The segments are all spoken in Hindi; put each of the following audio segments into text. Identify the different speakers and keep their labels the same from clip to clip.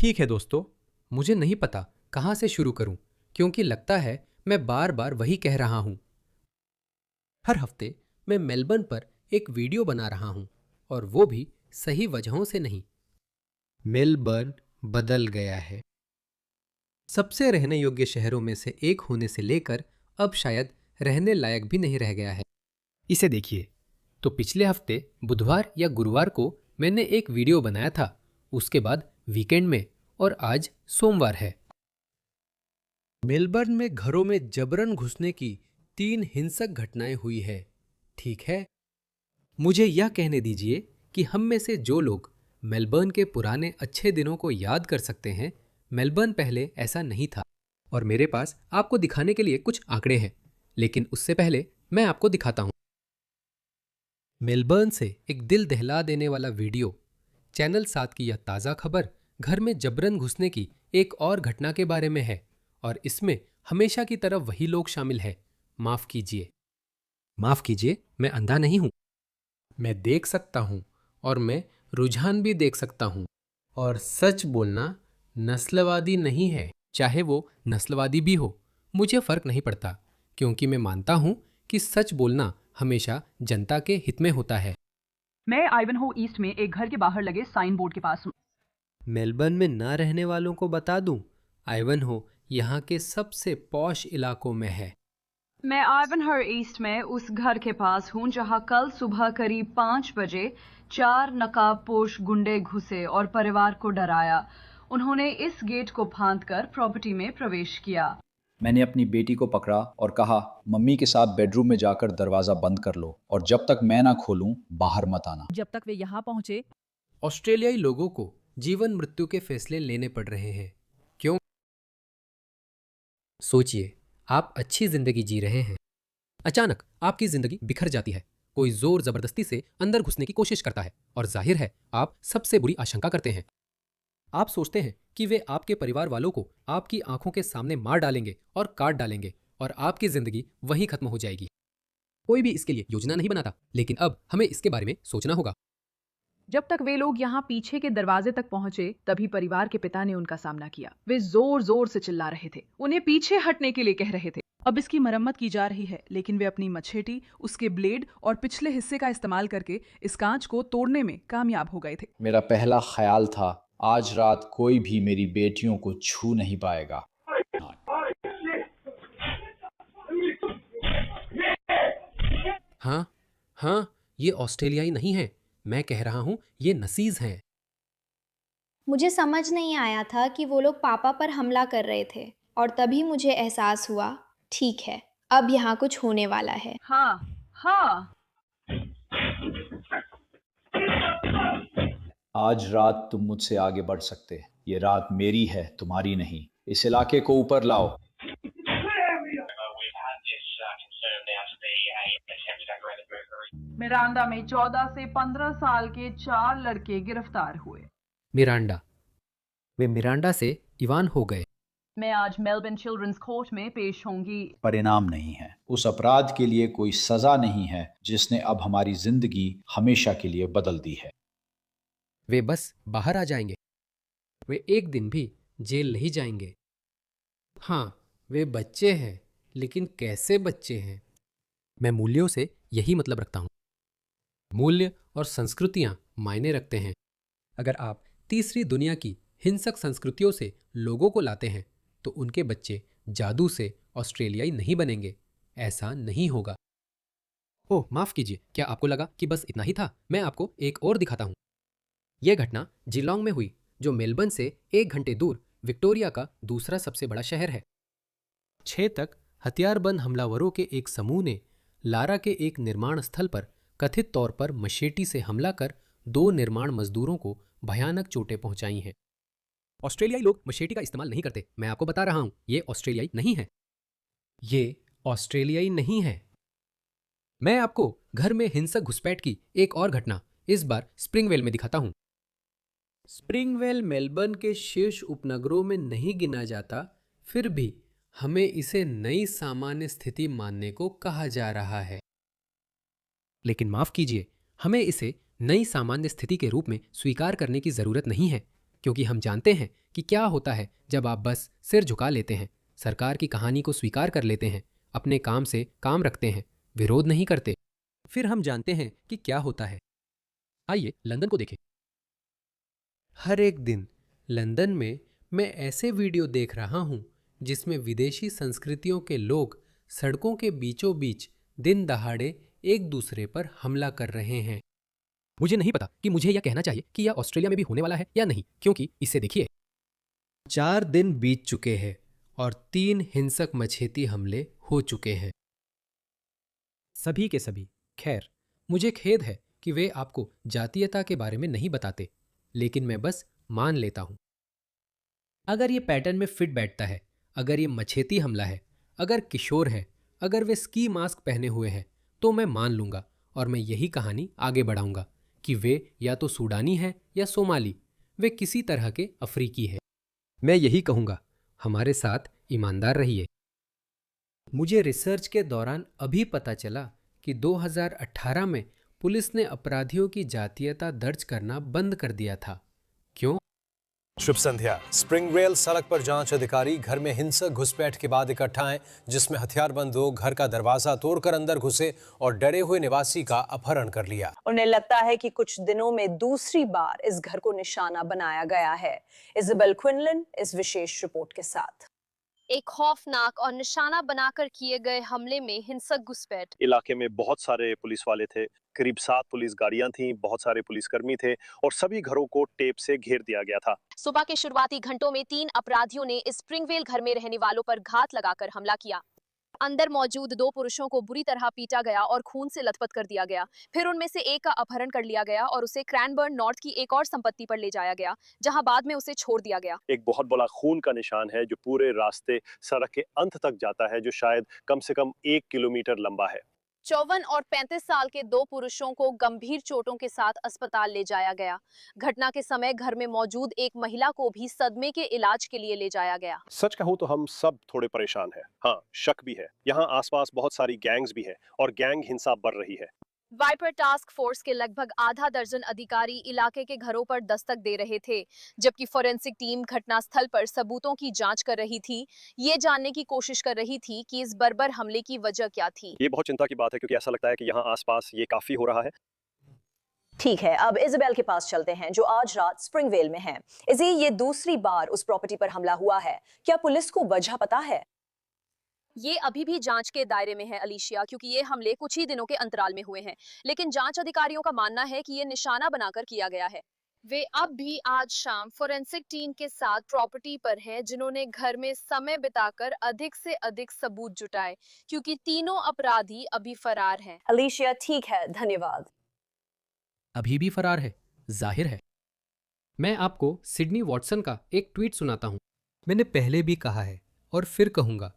Speaker 1: ठीक है दोस्तों, मुझे नहीं पता कहाँ से शुरू करूं, क्योंकि लगता है मैं बार बार वही कह रहा हूं। हर हफ्ते मैं मेलबर्न पर एक वीडियो बना रहा हूं, और वो भी सही वजहों से नहीं। मेलबर्न बदल गया है। सबसे रहने योग्य शहरों में से एक होने से लेकर अब शायद रहने लायक भी नहीं रह गया है। इसे देखिए, तो पिछले हफ्ते बुधवार या गुरुवार को मैंने एक वीडियो बनाया था, उसके बाद वीकेंड में, और आज सोमवार है। मेलबर्न में घरों में जबरन घुसने की 3 हिंसक घटनाएं हुई है। ठीक है, मुझे यह कहने दीजिए कि हम में से जो लोग मेलबर्न के पुराने अच्छे दिनों को याद कर सकते हैं, मेलबर्न पहले ऐसा नहीं था। और मेरे पास आपको दिखाने के लिए कुछ आंकड़े हैं, लेकिन उससे पहले मैं आपको दिखाता हूं। मेलबर्न से एक दिल दहला देने वाला वीडियो। चैनल 7 की यह ताज़ा खबर घर में जबरन घुसने की एक और घटना के बारे में है, और इसमें हमेशा की तरह वही लोग शामिल हैं। माफ कीजिए, मैं अंधा नहीं हूं। मैं देख सकता हूं, और मैं रुझान भी देख सकता हूं। और सच बोलना नस्लवादी नहीं है, चाहे वो नस्लवादी भी हो, मुझे फर्क नहीं पड़ता, क्योंकि मैं मानता हूं कि सच बोलना हमेशा जनता के हित में होता है।
Speaker 2: मैं आइवनहो ईस्ट में एक घर के बाहर लगे साइन बोर्ड के पास हूँ।
Speaker 1: मेलबर्न में न रहने वालों को बता दूं, आइवनहो यहाँ के सबसे पॉश इलाकों में है।
Speaker 2: मैं आइवनहो ईस्ट में उस घर के पास हूँ जहाँ कल सुबह करीब 5 बजे 4 नकाबपोश गुंडे घुसे और परिवार को डराया। उन्होंने इस गेट को फांदकर प्रॉपर्टी में प्रवेश किया।
Speaker 3: मैंने अपनी बेटी को पकड़ा और कहा, मम्मी के साथ बेडरूम में जाकर दरवाजा बंद कर लो, और जब तक मैं ना खोलूं बाहर मत आना।
Speaker 4: जब तक वे यहाँ पहुंचे,
Speaker 1: ऑस्ट्रेलियाई लोगों को जीवन मृत्यु के फैसले लेने पड़ रहे हैं। क्यों? सोचिए, आप अच्छी जिंदगी जी रहे हैं, अचानक आपकी जिंदगी बिखर जाती है। कोई जोर जबरदस्ती से अंदर घुसने की कोशिश करता है, और जाहिर है आप सबसे बुरी आशंका करते हैं। आप सोचते हैं कि वे आपके परिवार वालों को आपकी आंखों के सामने मार डालेंगे और काट डालेंगे, और आपकी जिंदगी वहीं खत्म हो जाएगी। कोई भी इसके लिए योजना नहीं बनाता, लेकिन अब हमें इसके बारे में सोचना होगा।
Speaker 4: जब तक वे लोग यहाँ पीछे के दरवाजे तक पहुंचे, तभी परिवार के पिता ने उनका सामना किया। वे जोर जोर से चिल्ला रहे थे, उन्हें पीछे हटने के लिए कह रहे थे। अब इसकी मरम्मत की जा रही है, लेकिन वे अपनी मछेटी, उसके ब्लेड और पिछले हिस्से का इस्तेमाल करके इस कांच को तोड़ने में कामयाब हो गए थे।
Speaker 3: मेरा पहला ख्याल था, आज रात कोई भी मेरी बेटियों को छू नहीं पाएगा।
Speaker 1: हाँ हाँ, ये ऑस्ट्रेलियाई नहीं है, मैं कह रहा हूं ये नसीज हैं।
Speaker 5: मुझे समझ नहीं आया था कि वो लोग पापा पर हमला कर रहे थे, और तभी मुझे एहसास हुआ, ठीक है, अब यहाँ कुछ होने वाला है।
Speaker 2: हाँ हाँ,
Speaker 3: आज रात तुम मुझसे आगे बढ़ सकते। ये रात मेरी है, तुम्हारी नहीं। इस इलाके को ऊपर लाओ।
Speaker 2: मिरांडा में 14 से 15 साल के 4 लड़के गिरफ्तार हुए।
Speaker 1: मिरांडा, वे मिरांडा से इवान हो गए।
Speaker 2: मैं आज मेलबर्न चिल्ड्रंस कोर्ट में पेश होंगी।
Speaker 3: परिणाम नहीं है, उस अपराध के लिए कोई सजा नहीं है जिसने अब हमारी जिंदगी हमेशा के लिए बदल दी है।
Speaker 1: वे बस बाहर आ जाएंगे, वे एक दिन भी जेल नहीं जाएंगे। हाँ, वे बच्चे हैं, लेकिन कैसे बच्चे हैं? मैं मूल्यों से यही मतलब रखता हूं। मूल्य और संस्कृतियां मायने रखते हैं। अगर आप तीसरी दुनिया की हिंसक संस्कृतियों से लोगों को लाते हैं, तो उनके बच्चे जादू से ऑस्ट्रेलियाई नहीं बनेंगे। ऐसा नहीं होगा। ओह माफ कीजिए, क्या आपको लगा कि बस इतना ही था? मैं आपको एक और दिखाता हूं। यह घटना जिलोंग में हुई, जो मेलबर्न से 1 घंटे दूर विक्टोरिया का दूसरा सबसे बड़ा शहर है। 6 तक हथियारबंद हमलावरों के एक समूह ने लारा के एक निर्माण स्थल पर कथित तौर पर मशेटी से हमला कर 2 निर्माण मजदूरों को भयानक चोटें पहुंचाई हैं। ऑस्ट्रेलियाई लोग मशेटी का इस्तेमाल नहीं करते, मैं आपको बता रहा हूं, ये ऑस्ट्रेलियाई नहीं है। ये ऑस्ट्रेलियाई नहीं है। मैं आपको घर में हिंसक घुसपैठ की एक और घटना, इस बार स्प्रिंगवेल में दिखाता हूं। स्प्रिंगवेल मेलबर्न के शीर्ष उपनगरों में नहीं गिना जाता, फिर भी हमें इसे नई सामान्य स्थिति मानने को कहा जा रहा है। लेकिन माफ कीजिए, हमें इसे नई सामान्य स्थिति के रूप में स्वीकार करने की जरूरत नहीं है, क्योंकि हम जानते हैं कि क्या होता है जब आप बस सिर झुका लेते हैं, सरकार की कहानी को स्वीकार कर लेते हैं, अपने काम से काम रखते हैं, विरोध नहीं करते। फिर हम जानते हैं कि क्या होता है। आइए लंदन को देखें। हर एक दिन लंदन में मैं ऐसे वीडियो देख रहा हूं जिसमें विदेशी संस्कृतियों के लोग सड़कों के बीचों बीच दिन दहाड़े एक दूसरे पर हमला कर रहे हैं। मुझे नहीं पता कि मुझे यह कहना चाहिए कि यह ऑस्ट्रेलिया में भी होने वाला है या नहीं, क्योंकि इसे देखिए, 4 दिन बीत चुके हैं और 3 हिंसक मछेती हमले हो चुके हैं, सभी के सभी। खैर, मुझे खेद है कि वे आपको जातीयता के बारे में नहीं बताते, लेकिन मैं बस मान लेता हूं। अगर ये पैटर्न में फिट बैठता है, अगर ये मछेती हमला है, अगर किशोर है, अगर वे स्की मास्क पहने हुए हैं, तो मैं मान लूंगा और मैं यही कहानी आगे बढ़ाऊंगा कि वे या तो सूडानी हैं या सोमाली, वे किसी तरह के अफ्रीकी हैं। मैं यही कहूंगा, हमारे साथ ईमानदार रहिए। मुझे रिसर्च के दौरान अभी पता चला कि 2018 में पुलिस ने अपराधियों की जातीयता दर्ज करना बंद कर दिया था। क्यों?
Speaker 6: शुभ संध्या। स्प्रिंगवेल सड़क पर जांच अधिकारी घर में हिंसक घुसपैठ के बाद इकट्ठा हैं, जिसमें हथियारबंद लोग घर का दरवाजा तोड़कर अंदर घुसे और डरे हुए निवासी का अपहरण कर लिया।
Speaker 7: उन्हें लगता है कि कुछ दिनों में दूसरी बार इस घर को निशाना बनाया गया है। इज़ाबेल क्विनलन इस विशेष रिपोर्ट के साथ।
Speaker 8: एक खौफनाक और निशाना बनाकर किए गए हमले में हिंसक घुसपैठ।
Speaker 9: इलाके में बहुत सारे पुलिस वाले थे, करीब 7 पुलिस गाड़ियां थीं, बहुत सारे पुलिसकर्मी थे और सभी घरों को टेप से घेर दिया गया था।
Speaker 8: सुबह के शुरुआती घंटों में 3 अपराधियों ने इस स्प्रिंगवेल घर में रहने वालों पर घात लगाकर हमला किया। अंदर मौजूद 2 पुरुषों को बुरी तरह पीटा गया और खून से लथपथ कर दिया गया। फिर उनमें से एक का अपहरण कर लिया गया और उसे क्रैनबर्न नॉर्थ की एक और संपत्ति पर ले जाया गया, जहां बाद में उसे छोड़ दिया गया।
Speaker 9: एक बहुत बड़ा खून का निशान है जो पूरे रास्ते सड़क के अंत तक जाता है, जो शायद कम से कम 1 किलोमीटर लंबा है।
Speaker 8: 54 और 35 साल के 2 पुरुषों को गंभीर चोटों के साथ अस्पताल ले जाया गया। घटना के समय घर में मौजूद एक महिला को भी सदमे के इलाज के लिए ले जाया गया।
Speaker 9: सच कहूं तो हम सब थोड़े परेशान हैं। हाँ, शक भी है। यहाँ आसपास बहुत सारी गैंग्स भी है और गैंग हिंसा बढ़ रही है।
Speaker 8: वाइपर टास्क फोर्स के लगभग आधा दर्जन अधिकारी इलाके के घरों पर दस्तक दे रहे थे, जबकि फोरेंसिक टीम घटनास्थल पर सबूतों की जांच कर रही थी। ये जानने की कोशिश कर रही थी कि इस बर्बर हमले की वजह क्या थी।
Speaker 9: ये बहुत चिंता की बात है, क्योंकि ऐसा लगता है कि यहाँ आसपास ये काफी हो रहा है।
Speaker 7: ठीक है, अब इज़ाबेल के पास चलते हैं, जो आज रात स्प्रिंगवेल में है। इसे ये दूसरी बार उस प्रॉपर्टी पर हमला हुआ है। क्या पुलिस को वजह पता है?
Speaker 8: ये अभी भी जांच के दायरे में है अलीशिया, क्योंकि ये हमले कुछ ही दिनों के अंतराल में हुए हैं। लेकिन जांच अधिकारियों का मानना है कि ये निशाना बनाकर किया गया है। वे अब भी आज शाम फोरेंसिक टीम के साथ प्रॉपर्टी पर हैं, जिन्होंने घर में समय बिताकर अधिक से अधिक सबूत जुटाए, क्योंकि तीनों अपराधी अभी फरार हैं।
Speaker 7: अलीशिया, ठीक है, धन्यवाद।
Speaker 1: अभी भी फरार है, जाहिर है। मैं आपको सिडनी वॉटसन का एक ट्वीट सुनाता हूं। मैंने पहले भी कहा है और फिर कहूंगा,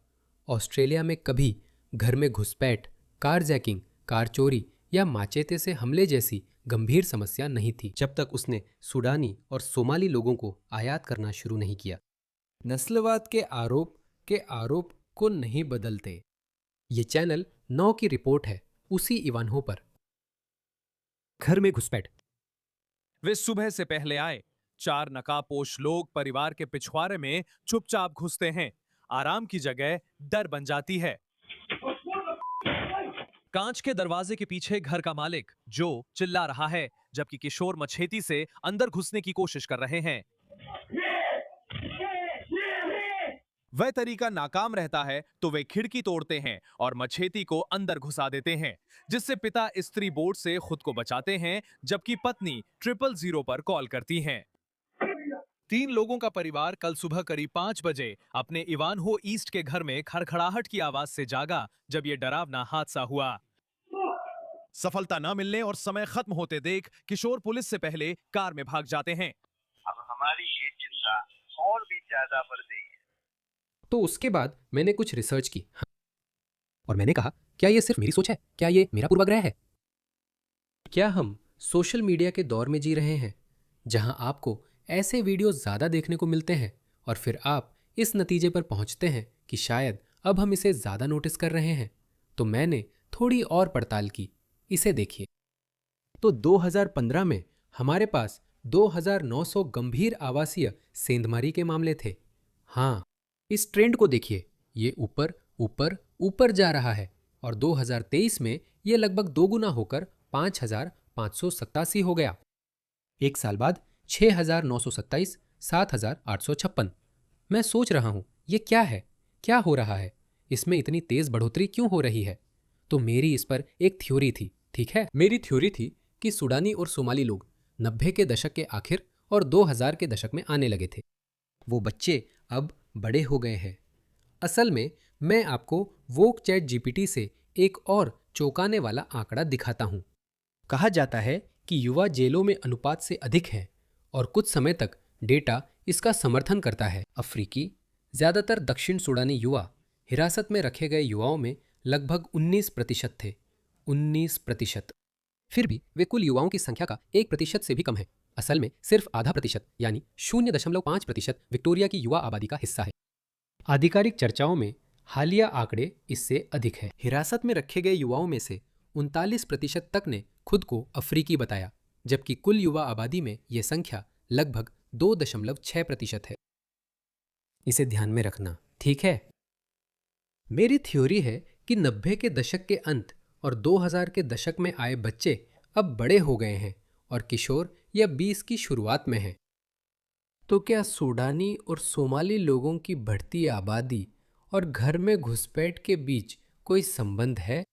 Speaker 1: ऑस्ट्रेलिया में कभी घर में घुसपैठ, कार जैकिंग, कार चोरी या माचेते से हमले जैसी गंभीर समस्या नहीं थी, जब तक उसने सूडानी और सोमाली लोगों को आयात करना शुरू नहीं किया। नस्लवाद के आरोप को नहीं बदलते। ये चैनल 9 की रिपोर्ट है, उसी इवानहो पर। घर में घुसपैठ।
Speaker 10: वे सुबह से पहले आए। 4 नकाबपोश लोग परिवार के पिछवाड़े में चुपचाप घुसते हैं। आराम की जगह डर बन जाती है। कांच के दरवाजे के पीछे घर का मालिक जो चिल्ला रहा है, जबकि किशोर मछेती से अंदर घुसने की कोशिश कर रहे हैं। वह तरीका नाकाम रहता है तो वे खिड़की तोड़ते हैं और मछेती को अंदर घुसा देते हैं, जिससे पिता स्त्री बोर्ड से खुद को बचाते हैं, जबकि पत्नी 000 पर कॉल करती हैं। 3 लोगों का परिवार कल सुबह करीब 5 बजे अपने इवानहो ईस्ट के घर में खड़खड़ाहट की आवाज से जागा, जब यह डरावना हादसा हुआ। सफलता न मिलने और समय खत्म होते देख किशोर पुलिस से पहले कार में भाग जाते हैं।
Speaker 11: अब हमारी ये चिंता और भी ज्यादा बढ़ गई है।
Speaker 1: तो उसके बाद मैंने कुछ रिसर्च की और मैंने कहा, क्या ये सिर्फ मेरी सोच है? क्या ये मेरा पूर्वाग्रह है? क्या हम सोशल मीडिया के दौर में जी रहे हैं, जहां आपको ऐसे वीडियो ज़्यादा देखने को मिलते हैं और फिर आप इस नतीजे पर पहुंचते हैं कि शायद अब हम इसे ज़्यादा नोटिस कर रहे हैं? तो मैंने थोड़ी और पड़ताल की। इसे देखिए। तो 2015 में हमारे पास 2900 गंभीर आवासीय सेंधमारी के मामले थे। हाँ, इस ट्रेंड को देखिए, ये ऊपर ऊपर ऊपर जा रहा है और 2023 में ये लगभग दोगुना होकर 5,587 हो गया। एक साल बाद 6,927, 7,856। मैं सोच रहा हूं, ये क्या है, क्या हो रहा है, इसमें इतनी तेज बढ़ोतरी क्यों हो रही है? तो मेरी इस पर एक थ्योरी थी, ठीक है। मेरी थ्योरी थी कि सूडानी और सोमाली लोग 90 के दशक के आखिर और 2000 के दशक में आने लगे थे। वो बच्चे अब बड़े हो गए हैं। असल में मैं आपको वोक चैट जीपीटी से एक और चौंकाने वाला आंकड़ा दिखाता हूं। कहा जाता है कि युवा जेलों में अनुपात से अधिक है और कुछ समय तक डेटा इसका समर्थन करता है। अफ्रीकी, ज्यादातर दक्षिण सूडानी युवा हिरासत में रखे गए युवाओं में लगभग 19% थे। 19%। फिर भी वे कुल युवाओं की संख्या का 1% से भी कम है। असल में सिर्फ आधा प्रतिशत यानी 0.5% विक्टोरिया की युवा आबादी का हिस्सा है। आधिकारिक चर्चाओं में हालिया आंकड़े इससे अधिक है। हिरासत में रखे गए युवाओं में से 39% तक ने खुद को अफ्रीकी बताया, जबकि कुल युवा आबादी में यह संख्या लगभग 2.6% है। इसे ध्यान में रखना, ठीक है। मेरी थ्योरी है कि 90 के दशक के अंत और 2000 के दशक में आए बच्चे अब बड़े हो गए हैं और किशोर या 20 की शुरुआत में हैं। तो क्या सूडानी और सोमाली लोगों की बढ़ती आबादी और घर में घुसपैठ के बीच कोई संबंध है?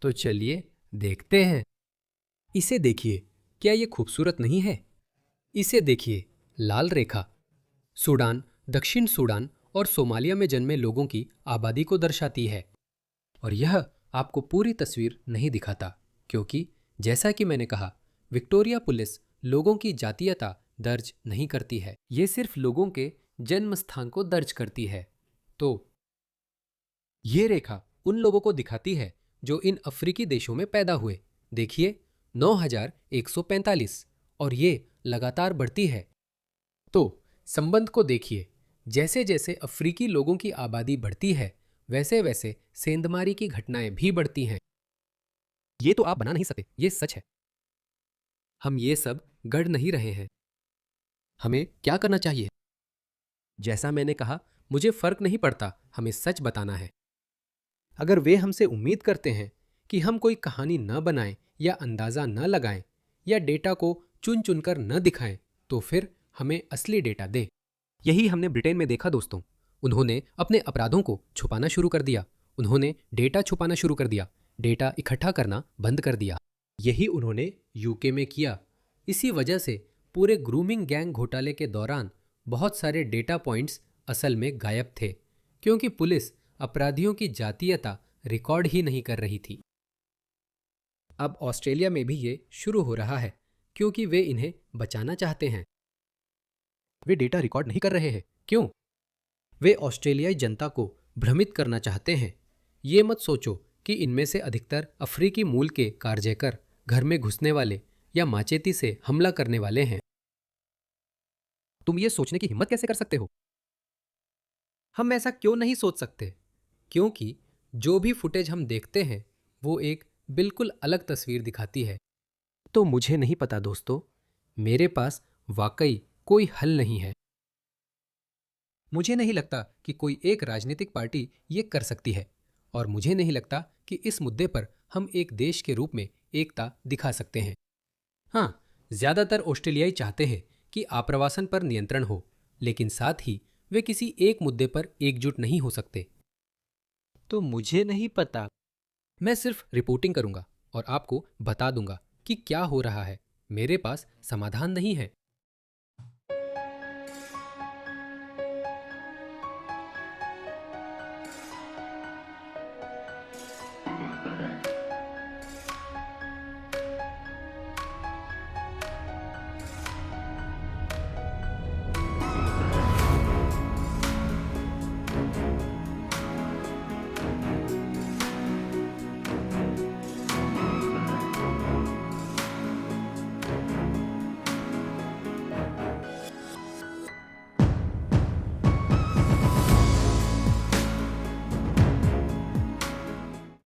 Speaker 1: तो चलिए देखते हैं। इसे देखिए, क्या ये खूबसूरत नहीं है? इसे देखिए, लाल रेखा सूडान, दक्षिण सूडान और सोमालिया में जन्मे लोगों की आबादी को दर्शाती है। और यह आपको पूरी तस्वीर नहीं दिखाता, क्योंकि जैसा कि मैंने कहा, विक्टोरिया पुलिस लोगों की जातीयता दर्ज नहीं करती है, ये सिर्फ लोगों के जन्म स्थान को दर्ज करती है। तो ये रेखा उन लोगों को दिखाती है जो इन अफ्रीकी देशों में पैदा हुए। देखिए, 9,145, और ये लगातार बढ़ती है। तो संबंध को देखिए, जैसे जैसे अफ्रीकी लोगों की आबादी बढ़ती है, वैसे वैसे सेंधमारी की घटनाएं भी बढ़ती हैं। ये तो आप बना नहीं सकते, ये सच है। हम ये सब गढ़ नहीं रहे हैं। हमें क्या करना चाहिए? जैसा मैंने कहा, मुझे फर्क नहीं पड़ता, हमें सच बताना है। अगर वे हमसे उम्मीद करते हैं कि हम कोई कहानी न बनाएं या अंदाजा न लगाएं या डेटा को चुन चुनकर न दिखाएं, तो फिर हमें असली डेटा दें। यही हमने ब्रिटेन में देखा दोस्तों। उन्होंने अपने अपराधों को छुपाना शुरू कर दिया, उन्होंने डेटा छुपाना शुरू कर दिया, डेटा इकट्ठा करना बंद कर दिया। यही उन्होंने यूके में किया। इसी वजह से पूरे ग्रूमिंग गैंग घोटाले के दौरान बहुत सारे डेटा पॉइंट्स असल में गायब थे, क्योंकि पुलिस अपराधियों की जातीयता रिकॉर्ड ही नहीं कर रही थी। अब ऑस्ट्रेलिया में भी ये शुरू हो रहा है, क्योंकि वे इन्हें बचाना चाहते हैं। वे डेटा रिकॉर्ड नहीं कर रहे हैं। क्यों? वे ऑस्ट्रेलियाई जनता को भ्रमित करना चाहते हैं। ये मत सोचो कि इनमें से अधिकतर अफ्रीकी मूल के कारजैकर, घर में घुसने वाले या माचेती से हमला करने वाले हैं। तुम ये सोचने की हिम्मत कैसे कर सकते हो? हम ऐसा क्यों नहीं सोच सकते? क्योंकि जो भी फुटेज हम देखते हैं वो एक बिल्कुल अलग तस्वीर दिखाती है। तो मुझे नहीं पता दोस्तों, मेरे पास वाकई कोई हल नहीं है। मुझे नहीं लगता कि कोई एक राजनीतिक पार्टी ये कर सकती है, और मुझे नहीं लगता कि इस मुद्दे पर हम एक देश के रूप में एकता दिखा सकते हैं। हाँ, ज्यादातर ऑस्ट्रेलियाई चाहते हैं कि आप्रवासन पर नियंत्रण हो, लेकिन साथ ही वे किसी एक मुद्दे पर एकजुट नहीं हो सकते। तो मुझे नहीं पता। मैं सिर्फ रिपोर्टिंग करूंगा और आपको बता दूंगा कि क्या हो रहा है। मेरे पास समाधान नहीं है।